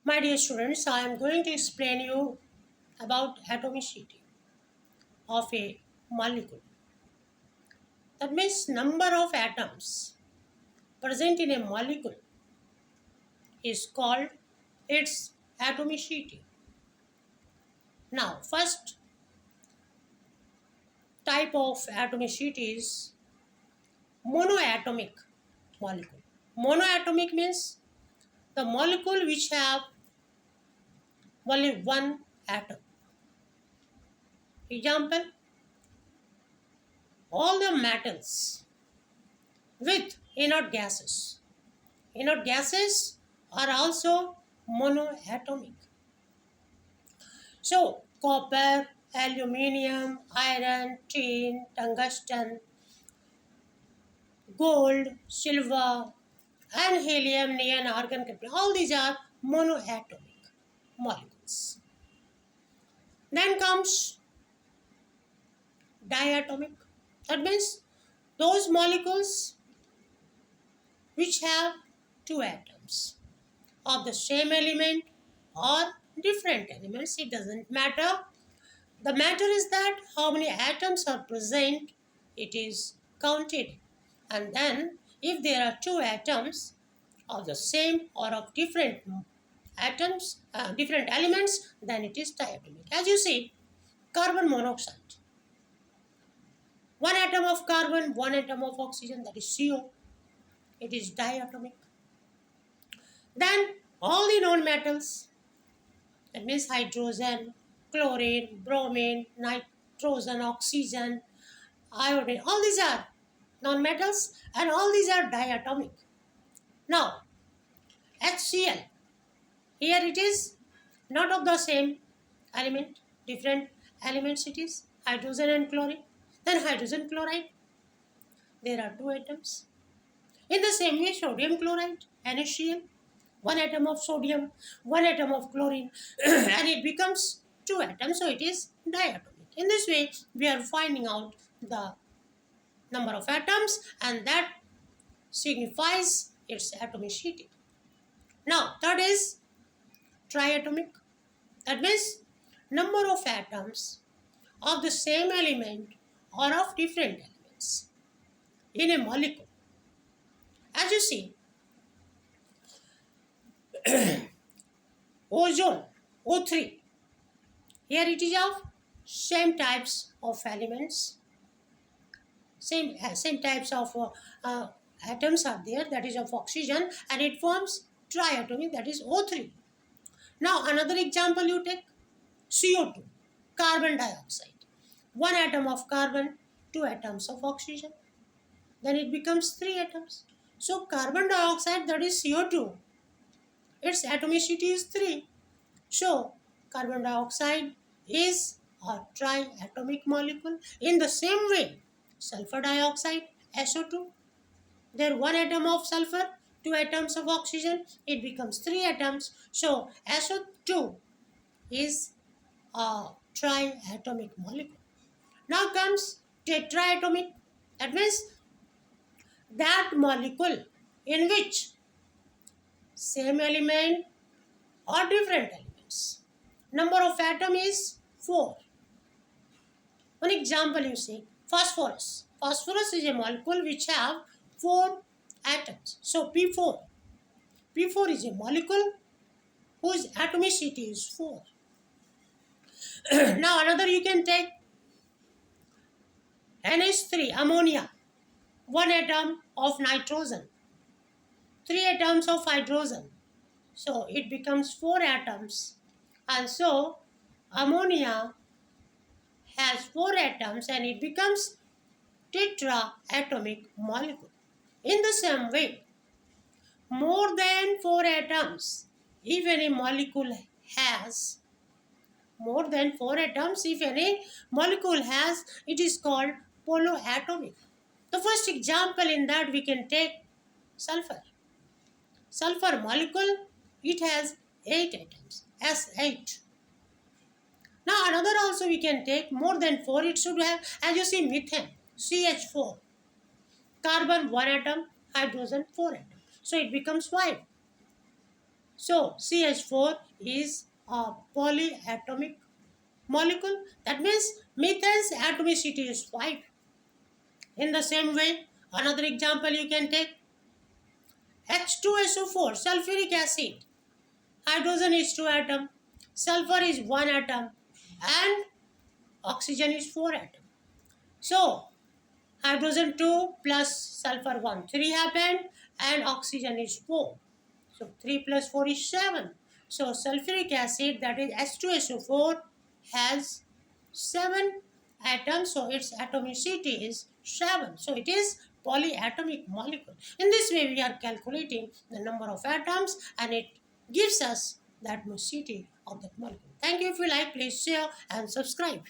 My dear students, I am going to explain you about atomicity of a molecule. That means number of atoms present in a molecule is called its atomicity. Now, first type of atomicity is monoatomic molecule. Monoatomic means the molecule which have only one atom. Example, all the metals with inert gases. Inert gases are also monoatomic. So, copper, aluminium, iron, tin, tungsten, gold, silver, and helium, neon, argon, all these are monoatomic molecules. Then comes diatomic. That means those molecules which have two atoms of the same element or different elements, it doesn't matter. The matter is that how many atoms are present, it is counted. And then if there are two atoms of the same or of different atoms, different elements, then it is diatomic. As you see, carbon monoxide. One atom of carbon, one atom of oxygen, that is CO. It is diatomic. Then all the known metals, that means hydrogen, chlorine, bromine, nitrogen, oxygen, iodine, all these are non-metals and all these are diatomic. Now, HCl, here it is not of the same element, different elements it is, hydrogen and chlorine. Then hydrogen chloride, there are two atoms. In the same way, sodium chloride, NaCl, one atom of sodium, one atom of chlorine, and it becomes two atoms, so it is diatomic. In this way, we are finding out the number of atoms, and that signifies its atomicity. Now, third is triatomic. That means number of atoms of the same element or of different elements in a molecule. As you see, ozone, O3, here it is of same types of elements, same types of atoms are there, that is of oxygen, and it forms triatomic, that is O3. Now another example you take, CO2, carbon dioxide. One atom of carbon, two atoms of oxygen. Then it becomes three atoms. So carbon dioxide, that is CO2, its atomicity is 3. So carbon dioxide is a triatomic molecule. In the same way, sulfur dioxide, SO2, there one atom of sulfur, two atoms of oxygen, it becomes 3 atoms. So SO2 is a triatomic molecule. Now comes tetraatomic. That means that molecule in which same element or different elements. Number of atom is 4. One example you see, phosphorus. Phosphorus is a molecule which have 4 atoms. So P4. P4 is a molecule whose atomicity is 4. Now another you can take NH3, ammonia. 1 atom of nitrogen. 3 atoms of hydrogen. So it becomes 4 atoms. And so ammonia has 4 atoms and it becomes tetraatomic molecule. In the same way, more than 4 atoms, if any molecule has more than 4 atoms, if any molecule has, it is called polyatomic. The first example in that we can take sulfur. Sulfur molecule, it has 8 atoms, S8. Now another also we can take more than 4, it should have, as you see, methane, CH4. Carbon 1 atom, hydrogen 4 atoms. So it becomes 5. So CH4 is a polyatomic molecule. That means methane's atomicity is 5. In the same way, another example you can take H2SO4, sulfuric acid. Hydrogen is 2 atom, sulfur is 1 atom, and oxygen is 4 atom. So hydrogen 2 plus sulfur 1, 3 happened, and oxygen is 4. So 3 plus 4 is 7. So sulfuric acid, that is H2SO4, has 7 atoms. So its atomicity is 7. So it is polyatomic molecule. In this way we are calculating the number of atoms, and it gives us the atomicity of that molecule. Thank you. If you like, please share and subscribe.